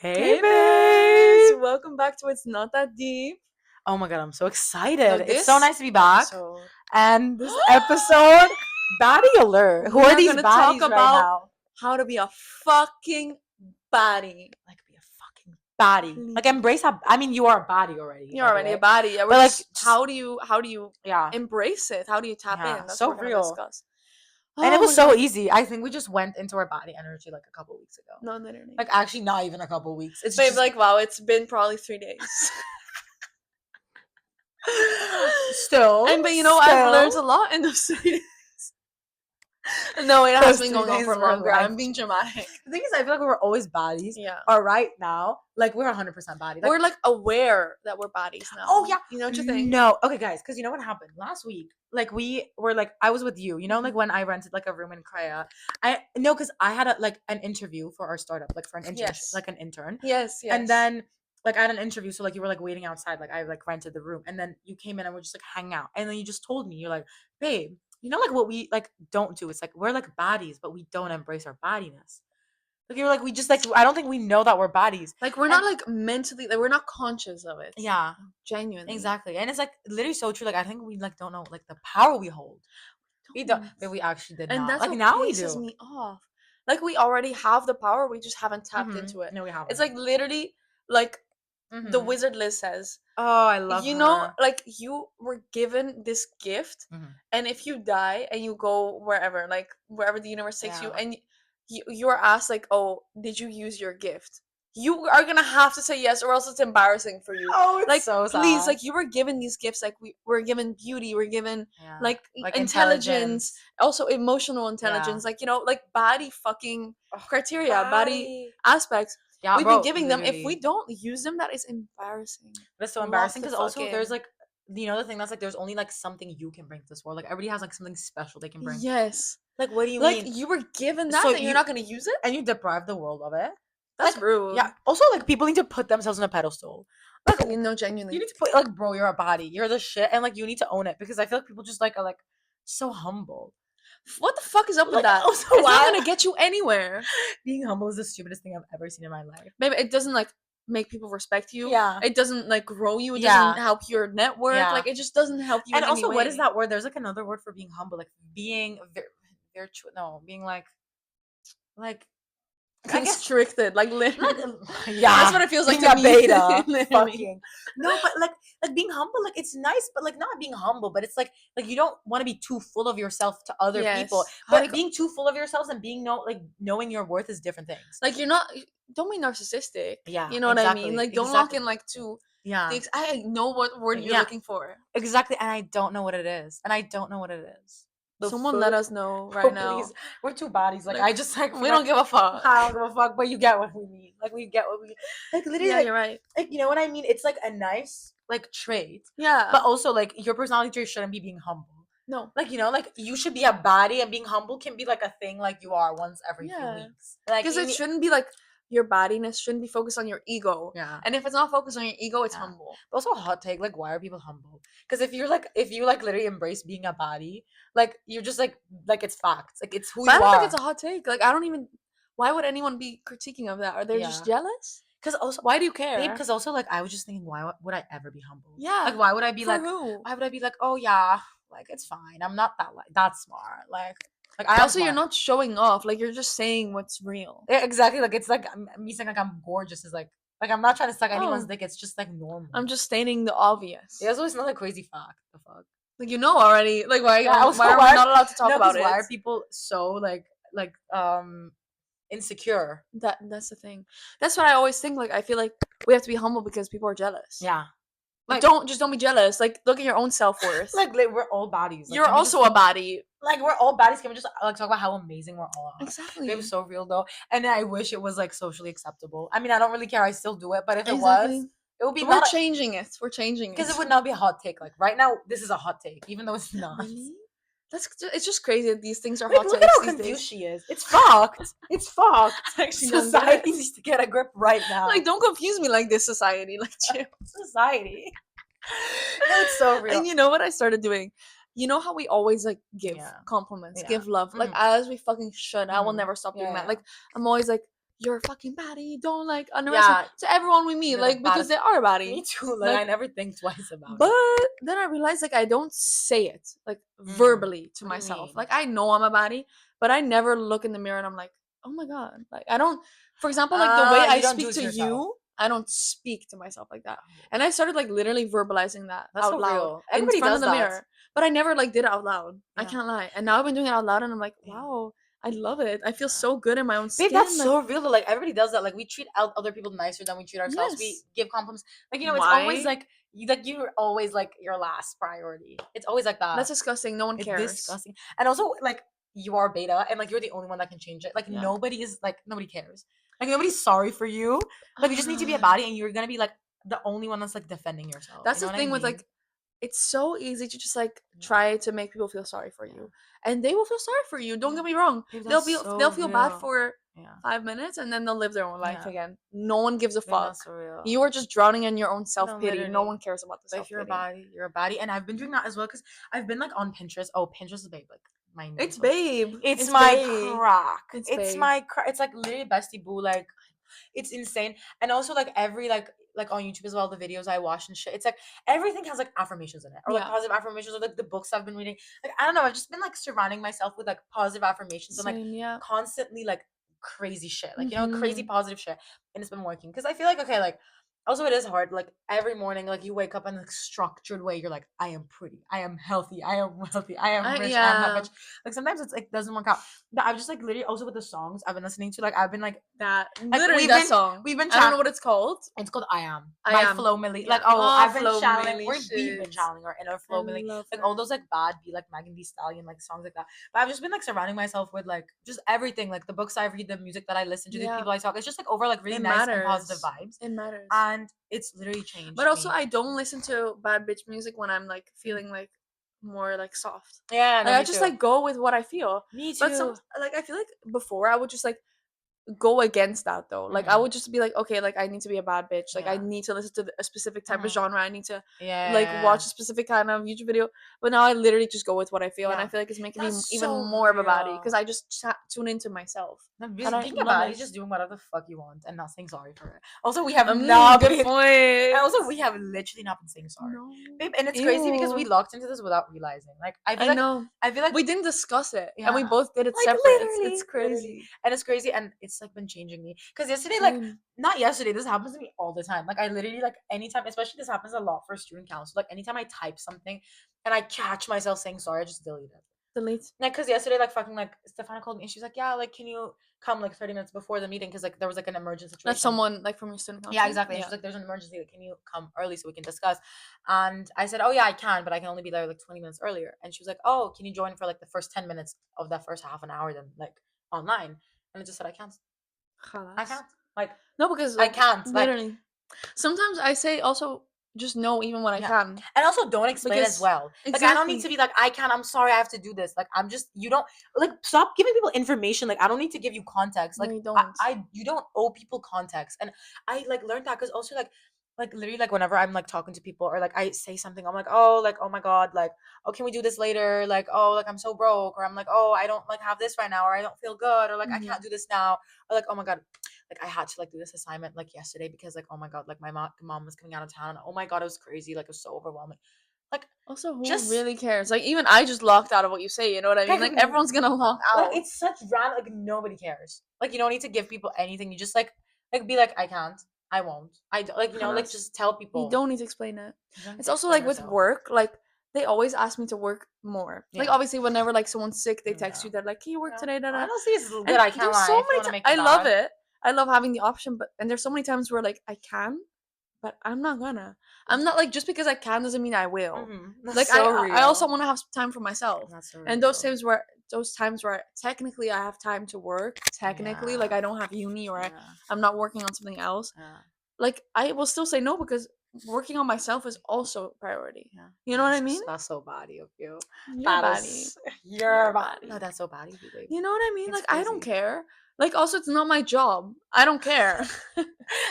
Hey, Hey, babes! babes! Welcome back to It's Not That Deep. Oh my god, I'm so No, excited. It's this so nice to be back. episode, And this episode, baddie alert. Who we are are these gonna talk baddies right about now? how to be a fucking baddie. Like, be a fucking baddie. Like, embrace how. I mean, you are a baddie already. You're by the already a way. baddie. Yeah, But, like, just- how do you Yeah. embrace it? How do you tap Yeah, in? That's so what we're gonna real. discuss. And it Oh was my so God. easy. I think we just went into our body energy like a couple weeks ago. No, literally. Like, actually, not even a couple weeks. It's Babe, just. like, wow, it's been probably 3 days. Still. But you know, I've learned a lot in those 3 days. No, it has Those been 3 going on days for were longer. life I'm being dramatic. The thing is, I feel like we were always baddies. Yeah. Or right now, like we're 100% baddie. Like, We're like aware that we're baddies now. oh yeah, You know what you think? No, okay, guys, because you know what happened last week? Like we were like, I was with you. You know, like when I rented like a room in Korea. Because I had an interview for our startup, like for an intern, Yes. like an intern. Yes, yes. And then like I had an interview, so like you were like waiting outside, like I like rented the room, and then you came in and we're just like hanging out, and then you just told me, you're like, babe, you know, like what we like don't do. It's like we're like baddies, but we don't embrace our baddiness. Like you're like we just like I don't think we know that we're baddies. like we're not like mentally, like we're not conscious of it. Yeah, Genuinely. exactly. And it's like literally so true. Like I think we like don't know like the power we hold. We don't, but we actually did And not. that's Like what now we pisses do. me off. Like we already have the power, we just haven't tapped Mhm. into it. No, we haven't. It's like literally like the Mhm. wizard Liz says. Oh, I love You know, her. like you were given this gift, Mhm. and if you die and you go wherever, like wherever the universe takes you, Yeah. and you are asked like, oh, did you use your gift? You are gonna have to say yes, or else it's embarrassing for you. Oh, it's Like, so please, sad. like you were given these gifts, like we're given beauty, we're given Yeah. like Like intelligence, also emotional intelligence, like you know, like body fucking criteria, body aspects. Yeah, We've bro, been giving them. If we literally. don't use them, that is embarrassing. That's so Lock embarrassing the because fuck also there's in. like you know the thing that's like there's only like something you can bring to this world. Like everybody has like something special they can bring. Yes. Like what do you Like mean? you were given that, So and you're not gonna use it? And you deprive the world of it. That's Like, rude. yeah. Also, like people need to put themselves on a pedestal. Like You know, genuinely. you need to put like, bro, you're a body. You're the shit, and like you need to own it because I feel like people just like are like so humble. What the fuck is up with Like, that? also, It's not why- gonna get you anywhere. Being humble is the stupidest thing I've ever seen in my life. Maybe it doesn't like make people respect you. Yeah. It doesn't like grow you. It Yeah. doesn't help your network. Yeah. Like it just doesn't help you. And in also, any what way. is that word? There's like another word for being humble, like being virtual. No, being like I guess Constricted, like literally. yeah, That's what it feels like being to a me. beta. Literally. Fucking no, but like being humble, like it's nice, but like not being humble, but it's like you don't want to be too full of yourself to other people. Yes. But Like- being too full of yourselves and being knowing your worth is different things. Like you're not. Don't be narcissistic. Yeah, You know what I mean? exactly, Like don't lock exactly. in like to. Yeah, I know what word you're Yeah. looking for. exactly, and I don't know what it is, The Someone let fuck? us know Oh, right now. please. We're two bodies. Like Like, I just like We don't give a fuck. I don't give a fuck, but you get what we mean. Like we get what we like. Literally, Yeah, like, you're right. like you know what I mean. It's like a nice like trait, Yeah. but also like your personality trait shouldn't be being humble. No. Like you know, like you should be a baddie, and being humble can be like a thing like you are once every few Yeah. weeks. Like Because it shouldn't be like your bodiness shouldn't be focused on your ego. yeah. And if it's not focused on your ego, it's Yeah. humble. But also a hot take, like why are people humble? Because if you like literally embrace being a baddie, like you're just like it's facts. Like it's who But I you don't are. think it's a hot take. Like I don't even. Why would anyone be critiquing of that? Are they just Yeah. jealous? Because also Why do you care? because also like I was just thinking, why would I ever be humble? Yeah. Like why would I be For like who? why would I be like, oh yeah, like it's fine. I'm not that smart. Like I am Also, you're smart. not showing off. Like you're just saying what's real. Yeah, exactly. Like it's like me saying like I'm gorgeous is like I'm not trying to suck anyone's Oh. dick. It's just like normal. I'm just stating the obvious. Yeah, it's always not a crazy fact. The fuck. Like you know already. Like why? Yeah, also, why are we not allowed to talk no, 'cause about it? why are people so like insecure? That's the thing. That's what I always think. Like I feel like we have to be humble because people are jealous. Yeah. Like, don't be jealous. Like look at your own self-worth. like we're all bodies. Like, you're can we also just, a body. like we're all bodies. Can we just like talk about how amazing we're all are? Exactly. It was so real though, and I wish it was like socially acceptable. I mean, I don't really care. I still do it, but if it Exactly. was, it would be We're changing it. We're changing it. because it would not be a hot take. Like right now, this is a hot take, even though it's not. Really? It's just crazy that these things are Like, hot look takes at how these confused days. she is. It's fucked. It's fucked. Actually, don't get Society it. needs to get a grip right now. Like don't confuse me like this, society. Like chill. Society. No, it's so real. And you know what I started doing? You know how we always like give Yeah. compliments, Yeah. give love, like Mhm. as we fucking should. I will Mhm. never stop doing Yeah, that. yeah. Like I'm always like, you're a fucking baddie, don't like underestimate Yeah, to everyone we meet, you're the like, because baddest. they are a Me baddie. too. Like Like, I never think twice about but it. then I realized, like, I don't say it, like, Mm. verbally to What do you myself. mean? Like, I know I'm a baddie, but I never look in the mirror and I'm like, oh my god. Like, I don't, for example, like, the way I You don't speak juice to yourself. you, I don't speak to myself like that. Oh, And I started, like, literally verbalizing that that's out so loud real. in Everybody front does of the that. mirror. But I never, like, did it out loud. I Yeah. can't lie. And now I've been doing it out loud and I'm like, Yeah. wow, I love it. I feel Yeah. so good in my own Babe, skin. that's Like, so real though. Like everybody does that. Like we treat other people nicer than we treat ourselves. We yes. give compliments. Like you know, it's always Why? like you're always like your last priority. It's always like that. That's disgusting. No one It's cares. disgusting. And also like you are beta and like you're the only one that can change it. Like Yeah. nobody cares. Like nobody's sorry for you. Like you just need to be a body and you're gonna be like the only one that's like defending yourself. That's You know the what thing I with, mean? like, it's so easy to just, like, Yeah. try to make people feel sorry for Yeah. you, and they will feel sorry for you, don't Yeah. get me wrong. Babe, They'll that's feel so they'll feel bad real. for Yeah. 5 minutes, and then they'll live their own life Yeah. again. No one gives a Babe, fuck. that's so real. You are just drowning in your own No, self-pity. No literally. one cares about the But if you're a self-pity. body, you're a body. And I've been doing that as well because I've been like on Pinterest. Oh, Pinterest is babe, like my new It's social. babe. It's It's my babe. crack. It's It's babe. my crack. It's like literally bestie boo. Like it's insane. And also like every like on YouTube as well, the videos I watch and shit. It's like everything has like affirmations in it. Or like Yeah. positive affirmations or like the books I've been reading. Like I don't know, I've just been like surrounding myself with like positive affirmations and like Same, yeah. constantly like crazy shit. Like crazy Mhm. positive shit. And it's been working. Because I feel like okay, like also it is hard. Like every morning, like you wake up in a structured way. You're like, I am pretty, I am healthy, I am wealthy, I am rich, I am that Yeah. bitch. Like sometimes it's like doesn't work out. But I've just like literally also with the songs I've been listening to, like I've been like Literally that song. we've been I don't know what it's called. it's called I Am I by Am. Flo Milli. Yeah. Like Oh, I've been Flo channeling Milli we've been shit. channeling our inner I Flo Milli. love Like her. all those like bad be like Megan Thee Stallion like songs like that. But I've just been like surrounding myself with like just everything, like the books I read, the music that I listen to, the Yeah. people I talk. It's just like over like really It nice and positive matters. vibes. It matters. And it's literally changed But also, me. I don't listen to bad bitch music when I'm like feeling like more like soft. Yeah, no, Like I me just too. like go with what I feel. Me But some too. like I feel like before I would just like go against that though. Like I Mhm. would just be like, okay, like I need to be a bad bitch. Like I Yeah. need to listen to a specific type of Mhm. genre. I need to like Yeah. watch a specific kind of YouTube video. But now I literally just go with what I feel, and I Yeah. feel like it's making me That's even so more of a baddie real. because I just tune into myself, No, and I being a love baddie it. is just doing whatever the fuck you want and not saying sorry for it. Also, we have Good been point. and also we have literally not been saying sorry. No. Babe, and it's crazy because we Ew. locked into this without realizing. Like I know. I feel like We didn't discuss it, and we yeah. both did it Like separate. It's literally. crazy. And it's crazy and it's like been changing me. Because yesterday, like Same. not yesterday, this happens to me all the time. Like I literally like anytime, especially this happens a lot for student council. Like anytime I type something and I catch myself saying sorry, I just delete it. Delete. Like, cause yesterday, like fucking, like Stefana called me and she's like, "Yeah, like, can you come like 30 minutes before the meeting? Cause like there was like an emergency That's situation." someone like from your student Yeah, council. exactly. And Yeah. she's like, "There's an emergency. Like, can you come early so we can discuss?" And I said, "Oh yeah, I can, but I can only be there like 20 minutes earlier." And she was like, "Oh, can you join for like the first 10 minutes of that first half an hour then like online?" And I just said, "I can't. I Khalas. can't. Like, No, because I like can't. Like, literally. Sometimes I say also just no even when I yeah." can. And also don't explain as Because well. Like I don't need exactly. to be like, I can't, I'm sorry, I have to do this. Like I'm just you don't like stop giving people information. Like I don't need to give you context. No, Like you don't. I you don't owe people context. And I like learned that because also like literally like whenever I'm like talking to people or like I say something, I'm like, oh my god, like, oh can we do this later? Like, oh like I'm so broke, or I'm like, oh I don't like have this right now, or I don't feel good, or like I Mhm. can't do this now, or like, oh my god, like I had to like do this assignment like yesterday because like oh my god like my mom was coming out of town and oh my god it was crazy, like it was so overwhelming, like Also, who just really cares? Like even I just locked out of what you say, you know what I mean? like Like everyone's gonna lock like out. it's such random, like nobody cares, like you don't need to give people anything, you just like be like I can't, I won't, like you know like Khalas. just tell You people. don't need to explain it. You don't need It's to also explain like with yourself. work, like they always ask me to work more. Like Yeah. obviously whenever like someone's sick, they text Yeah. you, they're like, "Can you work Yeah. today?" Da, da. Honestly, it's good. And I can't there's so lie. If you many want to times make the I love bad, it. I love having the option, but and there's so many times where like I can, but I'm not gonna. I'm not like just because I can doesn't mean I will. that's Like so I also real. want to have time for myself. That's so And real. those times where technically I have time to work, technically like Yeah. I don't have uni or Yeah. I'm not working on something else. Yeah. Like I will still say no because working on myself is also a priority. Yeah. You know what I mean? That's so body of you. Your body. Your body. Body. No, that's so body of you, babe. You know what I mean? It's Like I don't crazy. care. Like also it's not my job. I don't care.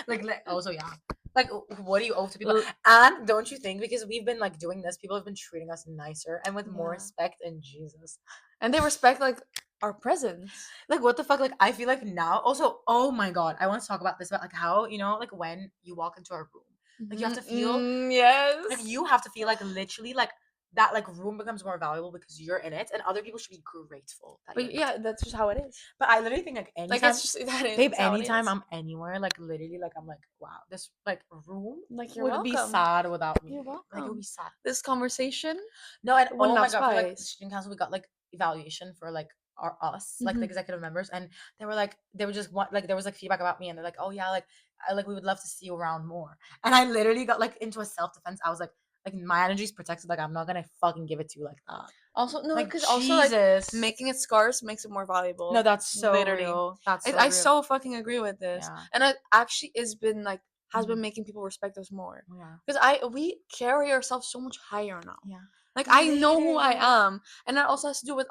like also yeah. Like what do you owe to people? L- And don't you think because we've been like doing this, people have been treating us nicer and with more Yeah. respect and Jesus. And they respect like our presence. Like, what the fuck? Like, I feel like now, also, oh my God, I want to talk about this, about like how, like when you walk into a room, like you have to feel, like Yes. you have to feel like literally like that, like room becomes more valuable because you're in it, and other people should be grateful that you're But in it. yeah, that's just how it is. But I literally think like Like anytime, it's just that is babe, it's how it anytime is. I'm anywhere, like literally, like I'm like, wow, this like room Like you're would be welcome. sad without me. You're Like it would be welcome. sad. This conversation No, and wouldn't oh my have God, for like spice. student council, we got like evaluation for like us, like the Hmm. executive members, and they were like, they were just want like there was like feedback about me, and they're like, oh yeah, like we would love to see you around more. And I literally got like into a self defense. I was like my energy's protected. Like I'm not gonna fucking give it to you like that. Also, no, Like because also like Jesus. making it scarce makes it more No, valuable. that's so Literally, real. That's so I real. so fucking agree with this, Yeah. and it actually has been like has been Mhm. making people respect us more. Yeah. Because we carry ourselves so much higher now. Yeah. Like I know who I Literally. am, and that also has to do with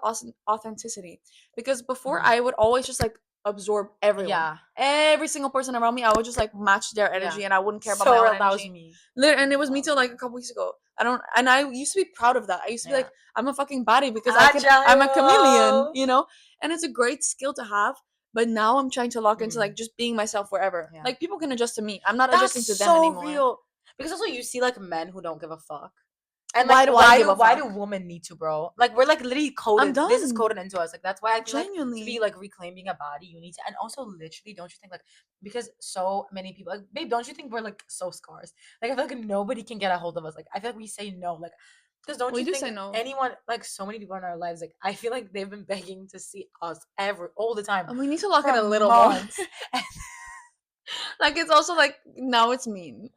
authenticity. Because before Mhm. I would always just like absorb everyone, Yeah. every single person around me. I would just like match their Yeah. energy, and I wouldn't care about my So own real. That was energy. me. And it was That me was till like me. a couple weeks ago. And I used to be proud of that. I used to be Yeah. like, I'm a fucking baddie because I'm a chameleon, Agile. you know? And it's a great skill to have. But now I'm trying to lock into Mhm. like just being myself wherever. Yeah. Like people can adjust to me. I'm not That's adjusting to them so anymore. real. Because also you see like men who don't give a fuck. And like Why do I give a why do fuck? women need to, bro? Like we're like literally I'm coded. This is done. coded into us. Like that's why I feel like to be Genuinely. like reclaiming a body, you need to, and also literally, don't you think like, because so many people, like babe, don't you think we're like so scarce? Like I feel like nobody can get a hold of us. Like I feel like we say no. Like because don't We you do think say no. anyone, like so many people in our lives, like I feel like they've been begging to see us every all the time And we need to lock for in a little more. months. Like it's also like now it's mean.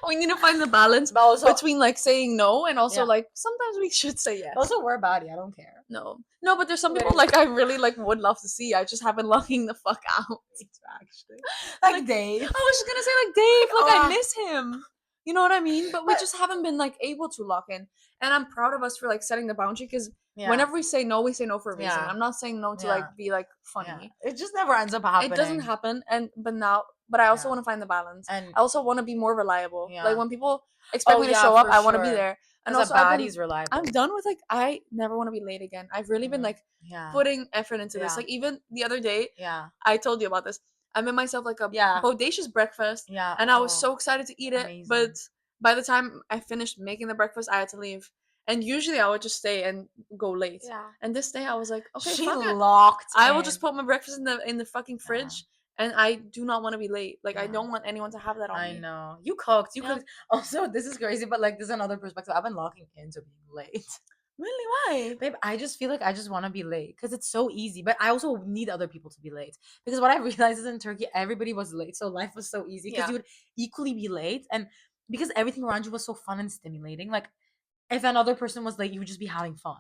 We need to find the balance But also, between like saying no and also yeah. like sometimes we should say yes. Also, we're a body. I don't care. No. No, but there's some people Literally. like I really like would love to see. I just haven't locking the fuck out. Actually, like Like Dave. I was just gonna say like Dave, like I Oh, miss him. You know what I mean? But we but just haven't been like able to lock in. And I'm proud of us for like setting the boundary because yeah, whenever we say no for a reason. yeah, I'm not saying no to yeah, like be like yeah. funny. It just never ends up It doesn't happening. happen but I also Yeah, want to find the balance. and I also want to be more reliable. Like yeah. when people expect Oh me to yeah, show up, for I want to be sure. there. And Because a also body's I'm reliable. done with like I never want to be late again. I've really been like Yeah, putting effort into this. yeah, Like even the other day, yeah, I told you about this. I made myself like a yeah, bodacious breakfast yeah. and I was Oh, so excited to eat it, but amazing. by the time I finished making the breakfast, I had to leave. And usually I would just stay and go late. Yeah. And this day I was like, okay, She fuck it. locked I will in. just put my breakfast in the fucking Yeah, fridge, and I do not want to be late. Like I yeah. don't want anyone to have that on I me. know. You cooked. You Yeah. cooked. Also, this is crazy, but like, this is another perspective. I've been locking into being late. Really? Why? Babe, I just feel like I just want to be late because it's so easy. But I also need other people to be late because what I realized is in Turkey, everybody was late. So life was so easy because Yeah. you would equally be late. And because everything around you was so fun and stimulating, like if another person was late, you would just be having fun.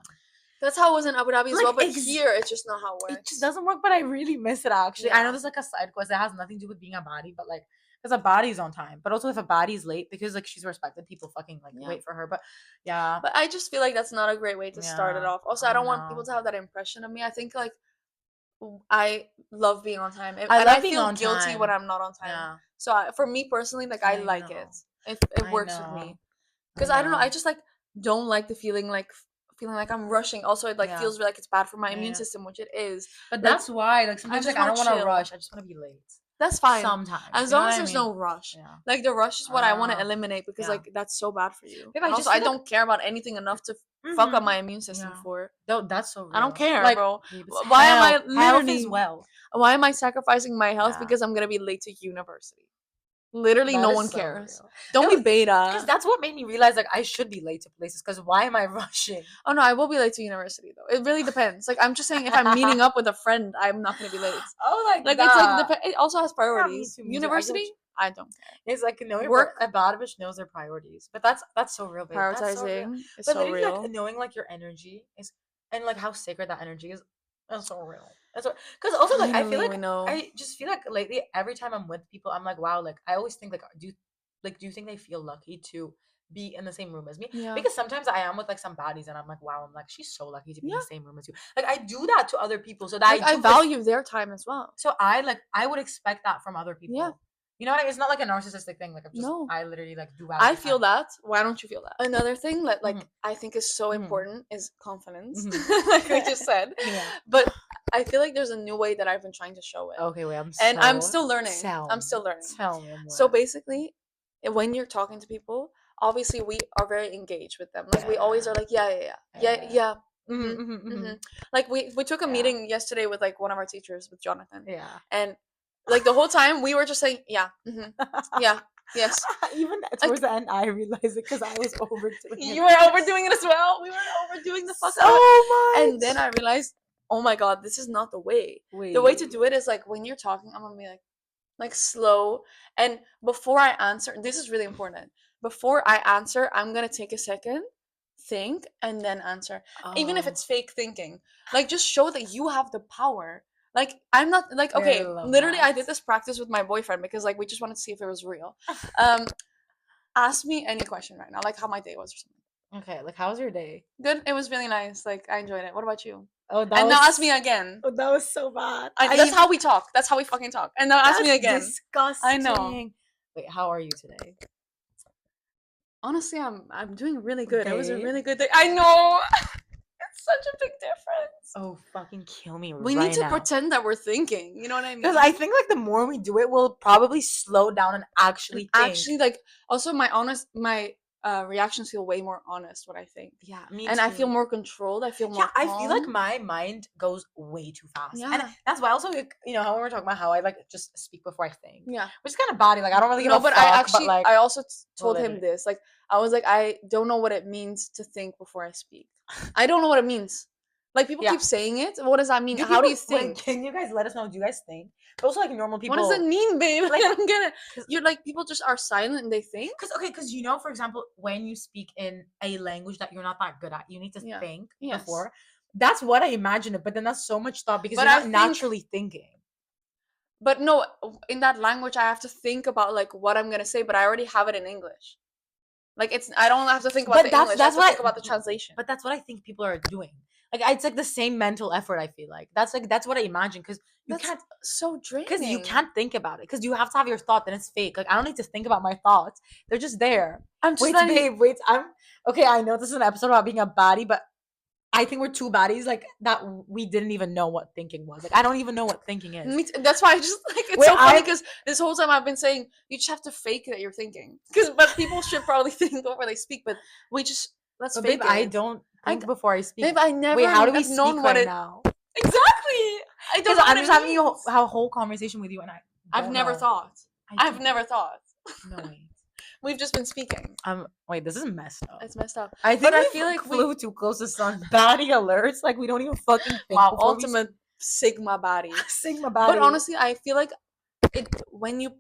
That's how it was in Abu Dhabi as well, Like, but here it's just not how it it just works. doesn't work, but I really miss it actually. I know Yeah. there's like a side quest that has nothing to do with being a body, but like, because a body's on time. But also, if a body's late, because like she's respected, people fucking like Yeah. wait for her. But yeah, But I just feel like that's not a great way to start it yeah, off. Also, I I don't want people know. to have that impression of me. I think like I love being on time, I and I love being feel on guilty when time. I'm not on time. Yeah, So for me personally, like I I like it know. if it I works with know. me. I Because I don't know, I know. just like don't like the feeling like feeling like I'm rushing. Also, it like Yeah. feels like it's bad for my Yeah, immune yeah. system, which it is. But Like that's why, like, I sometimes, like, just I want don't to want to chill. rush. I just want to be late. That's fine. Sometimes, As you know long what as I there's mean? no rush. Yeah. Like the rush is what I want to Uh, eliminate because yeah. like that's so bad for you. If I And just also I feel like, don't care about anything enough to fuck up mm-hmm. my immune system Yeah. for. No, that's so I don't real. care, Like, bro. babe, it's Why am I health is literally wealth. why am I sacrificing my health Yeah. because I'm gonna be late to university? Literally That no is one so cares. real. Don't be No, because beta. that's what made me realize, like, I should be late to places. Because why am I rushing? Oh no, I will be late to university though. It really depends. Like I'm just saying, if I'm meeting up with a friend, I'm not gonna be late. Oh, like Like it's like that. it also has Yeah, me priorities. too. Me too. I get what University, I don't care. it's like knowing Work a bad bitch knows their priorities. But that's so real, babe. That's so real. prioritizing is But so literally, like real. knowing like your energy is, and like how sacred that energy is. That's so real. That's because also like I feel Finally, like we know. I just feel like lately every time I'm with people, I'm like, wow, like I always think like do you think they feel lucky to be in the same room as me? Yeah, Because sometimes I am with like some baddies and I'm like, wow, I'm like, she's so lucky to be in yeah. the same room as you. Like I do that to other people so that I Like I do value their time as well. so I would expect that from other Yeah, people. You know what? It's not like a narcissistic thing. Like No. I literally like do I value feel time. that. Why don't you feel that? Another thing that like Mhm, I think is so mhm, important is confidence, mhm. like we just said. Yeah. But I feel like there's a new way that I've been trying to show it, Okay, wait. and I'm still learning. I'm still learning. Tell me So more. basically, when you're talking to people, obviously we are very engaged with them. Like we always Yeah. are like, yeah, yeah, yeah, yeah, Yeah. yeah. Mhm, Mm-hmm, mhm, mm-hmm. mhm. Like we took a Yeah. meeting yesterday with like one of our teachers with Jonathan, Yeah. and like the whole time we were just saying, yeah, mm-hmm, yeah, yes. Even towards Like the end, I realized it because I was overdoing it. you were overdoing it as well. We were overdoing the fuck out of it. So And then much. I realized, oh my god, this is not the way. The way to Wait. do it is like when you're talking, I'm gonna be like slow. And before I answer, this is really important. Before I answer, I'm gonna take a second, think, and then answer. Even if Oh, it's fake thinking. Like just show that you have the power. Like I'm not like I okay, love literally I did that. this practice with my boyfriend because like we just wanted to see if it was real. Um ask me any question right now, like how my day was or something. Okay, like how was your day? Good. It was really nice. Like I enjoyed it. What about you? Oh, that And now ask me was again. that was so bad. That's how we talk. That's how we fucking talk. And now ask me That's again. I know. disgusting. Wait, how are you today? Honestly, I'm doing really good. It was a Babe. really good day. I know. It's such a big difference. Oh, fucking kill me We need right to now. pretend that we're thinking. You know what I Because mean? I think like the more we do it, we'll probably slow down and And actually think. actually, like also my reactions feel way more honest. What I think, Yeah, me and I feel too. more controlled. I feel Yeah, more I feel like calm. my mind goes way too fast. And Yeah, that's why also, like, how we were talking about how I like just speak before I think. yeah. Which is kind of body. Like, I don't really give No, a but I fuck, but actually like, I also told him literally. this. Like I was like I don't know what it means to think before I speak. I don't know what it means. Like people Yeah. keep saying it. What does that mean? Do How people, do you like, think? can you guys let us know? Do you guys think? But also, like, normal What does it people, mean, babe? I like, don't get it. because, You're like people just are silent and they think. okay, because, for example, when you speak in a language that you're not that good at, you need to Yeah. think Yes. before. That's what I imagine it. But then that's so much thought because But you're I not think naturally thinking. but no, in that language I have to think about like what I'm gonna say, but I already have it in English. Like it's I don't have to think about But the English. I have to think about the translation. that's what I think people are doing. Like it's like the same mental effort. I feel like that's what I imagine because you That's can't so because you draining. can't think about it because you have to have your thought. Then it's fake. Like I don't need to think about my thoughts. They're just there. I'm just Wait, letting babe. Wait. I'm okay. I know this is an episode about being a baddie, but I think we're two baddies like that. We didn't even know what thinking was. Like I don't even know what thinking is. That's why I just like it's Wait, so funny because this whole time I've been saying you just have to fake that you're thinking. But people should probably think before they speak. But we just let's but babe, fake I it. don't I think before I speak. babe, I never Wait, how do we have known speak what right it now? exactly. I don't Because know what I'm it just having means. a whole conversation with you, and I I've don't never know. thought. I I've don't. never thought. No wait. We've just been speaking. Wait. This is messed up. It's messed up. I But think I we feel like we flew too close to sun. Baddie alerts. Like we don't even fucking think wow, before we ultimate sigma body. Sigma But baddie. honestly, I feel like it when you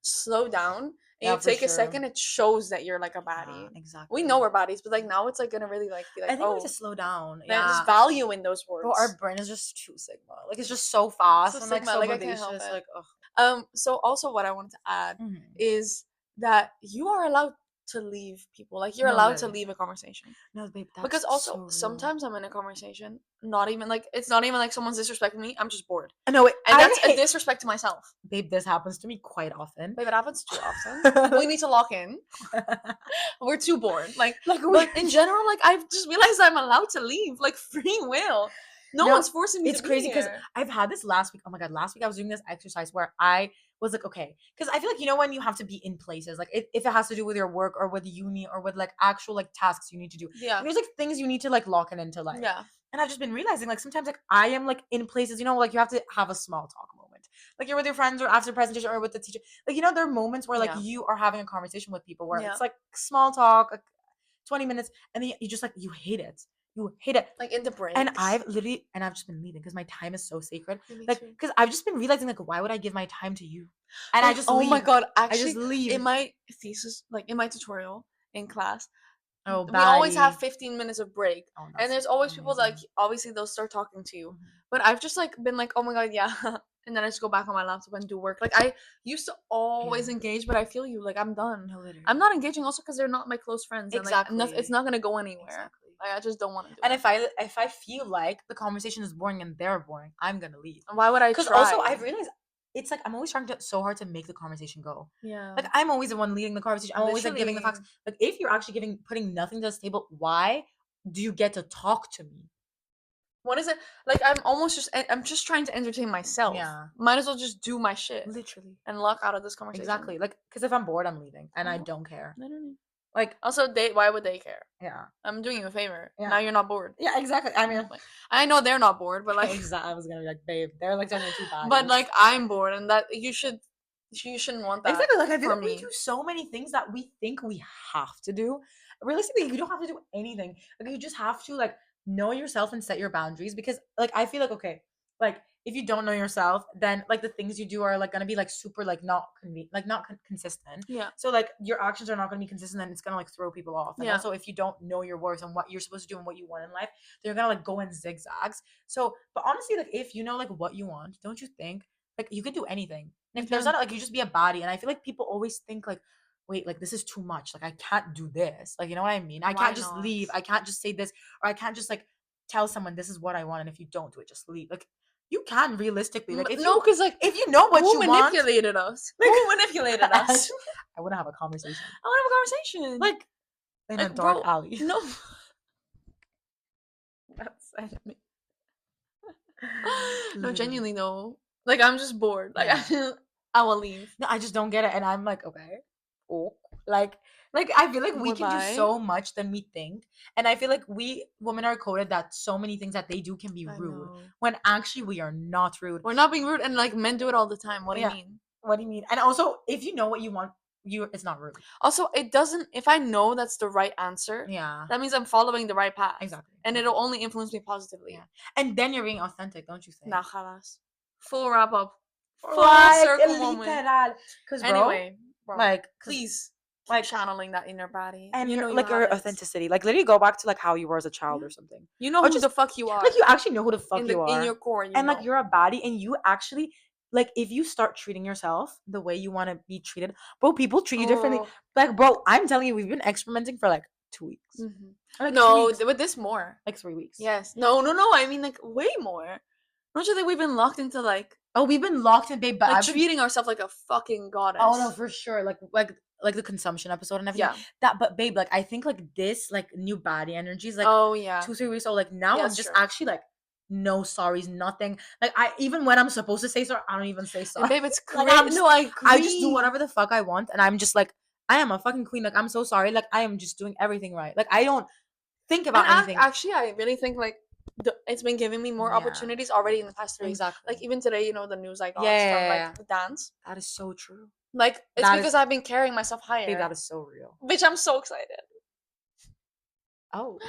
slow down and Yeah, you for take a sure. second, it shows that you're like a Yeah, baddie. We exactly. know we're baddies, but like now it's like gonna really like be like, I think we need to oh, slow down. there's Yeah. value in those Bro, our words. brain is just too Sigma. Like it's just so So fast and like sigma, so like I can't help bodacious. it. Like ugh. So also what I wanted to add Mhm. is that you are allowed to leave people. Like you're No, allowed to literally. leave a conversation. No, babe, Because that's also so real. sometimes I'm in a conversation, not even like it's not even like someone's disrespecting me. I'm just bored. No, And I that's a hate. disrespect to myself. Babe, this happens to me quite often. Babe, it happens too often. We need to lock in. We're too bored. Like, Like we. but in general, like I've just realized I'm allowed to leave, like free will. No No, one's forcing me to it's be crazy because here. I've had this last week. Oh my god, last week I was doing this exercise where I was like, okay, because I feel like when you have to be in places, like if it has to do with your work or with uni or with like actual like tasks you need to do, Yeah. and there's like things you need to like lock in into life. Yeah. And I've just been realizing like sometimes like I am like in places, like you have to have a small talk moment, like you're with your friends or after presentation or with the teacher, like there are moments where like Yeah. you are having a conversation with people where Yeah. it's like small talk, like 20 minutes, and then you just like you hate it. You hate it. Like in the And breaks. I've just been leaving because my time is so sacred. Yeah, me Like, too. because I've just been realizing, like, why would I give my time to you? And I Like, just oh my leave. god, I just actually, leave. in my thesis, like in my tutorial in class, Oh, we always have baddie. 15 minutes of break. Oh, And that's there's always people that, like, amazing. obviously they'll start talking to you. Mhm. But I've just like been like, oh my god, yeah. And then I just go back on my laptop and do work. Like I used to always Yeah. engage, but I feel you. Like I'm done. No, literally. I'm not engaging also because they're not my close friends. And like it's Exactly. not gonna go anywhere. Exactly. Like I just don't want to do And it. if I feel like the conversation is boring and they're boring, I'm gonna leave. And why would I Because also try? I've realized it's like I'm always trying to so hard to make the conversation go. Yeah. Like I'm always the one leading the conversation. I'm always like giving the facts. Literally. Like if you're actually putting nothing to the table, why do you get to talk to me? What is it? Like I'm just trying to entertain myself. Yeah. Might as well just do my shit Literally. and lock out of this conversation. Exactly. Like, because if I'm bored, I'm leaving, and I Mhm. don't care. Literally. Like, Also, why would they care? yeah, I'm doing you a favor. Yeah. Now you're not bored. yeah, exactly. I mean, Like, I know they're not bored, but like, exactly. I was gonna be like, babe, they're like turning too bad. but like I'm bored, and that you shouldn't want that. Exactly. Like I feel for like we me. do so many things that we think we have to do. Realistically, you don't have to do anything. Like you just have to like know yourself and set your boundaries because like I feel like okay, like if you don't know yourself, then like the things you do are like gonna be like super like not consistent. Yeah. So like your actions are not gonna be consistent and it's gonna like throw people off. And Yeah. also if you don't know your worth and what you're supposed to do and what you want in life, then you're gonna like go in zigzags. So but honestly, like if you know like what you want, don't you think like you can do anything? And if there's can. not like you just be a body, and I feel like people always think like, wait, like this is too much. Like I can't do this. Like you know what I mean? I Why can't just not? leave. I can't just say this, or I can't just like tell someone this is what I want, and if you don't do it, just leave. Like you can realistically, like No, because like if you know what who you want, manipulated us? like, Who manipulated us? I want to have a conversation, I want to have a conversation. like in a Like, dark bro, alley. no. That's enemy. No, Literally. genuinely though. Like I'm just bored. Like Yeah. I will leave. No, I just don't get it, and I'm like, okay, oh, like I feel like we can do Goodbye. so much than we think, and I feel like we women are coded that so many things that they do can be I rude, know. when actually we are not rude. We're not being rude, and like men do it all the time. What do you Yeah. mean? What do you mean? And also, if you know what you want, it's not rude. Also, it doesn't. If I know that's the right answer, Yeah, that means I'm following the right path. exactly. And it'll only influence me positively. Yeah, and then you're being authentic, don't you think? Nah, khalas. Full wrap up. Full Like circle moment. literal, because Anyway, bro, like please keep like channeling that inner body. and You your know you like have your it. authenticity, like literally go back to like how you were as a child Yeah. or something. You know Or who just the fuck you are. like you actually know who the fuck in you are your core, you and know. like you're a baddie and you actually like if you start treating yourself the way you want to be treated, bro, people treat you differently. Oh. Like bro, I'm telling you, we've been experimenting for like 2 weeks. Mhm. Or, like, 3 No, weeks. with this more. Like 3 weeks. Yes. No. I mean like way more. Don't you think we've been locked into like Oh, we've been locked in, babe, but like I've been treating ourselves like a fucking goddess? oh no, for sure. Like the consumption episode and everything. Yeah. That but babe, like I think like this like new body energy is like Oh yeah. 2-3 weeks old. Like now Yeah, I'm that's just true. actually like no sorries, nothing. Like I even when I'm supposed to say sorry, I don't even say And sorry. babe, it's Like, great. I'm just- No, I agree. I just do whatever the fuck I want, and I'm just like I am a fucking queen. Like I'm so sorry. Like I am just doing everything right. Like I don't think about anything. Actually, I really think like it's been giving me more Yeah. opportunities already in the past 3 weeks. Exactly. Like even today, you know, the news I got Yeah. from like the dance. That is so true. Like it's That because is- I've been carrying myself higher. Babe, that is so real. Bitch, I'm so excited. Oh.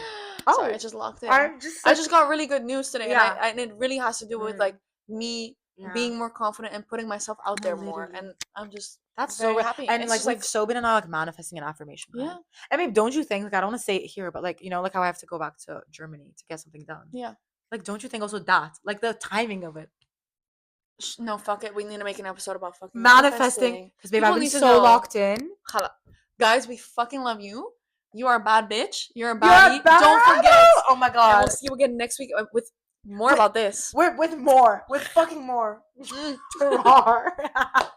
Sorry, I just locked in. I just got really good news today, Yeah. and it really has to do with like me Yeah. being more confident and putting myself out there more. Literally. And I'm just That's very so happy. and It's like just, we've so been in our like manifesting and affirmation. Yeah. Plan. And babe, don't you think like I don't want to say it here, but like you know, like how I have to go back to Germany to get something done. Yeah. Like, don't you think also that like the timing of it, No, fuck it. We need to make an episode about fucking manifesting? Because babe, People I've been need to so know. locked in. Hala. Guys, we fucking love you. You are a bad bitch. You're a You're baddie. bad. Don't forget. Oh my And god. we'll see you again next week with more about this. We're with more. With fucking more. Mm. Roar. I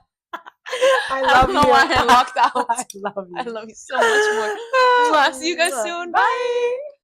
I love don't know you. why I locked out. I love you. I love you so much more. See you guys soon. Bye.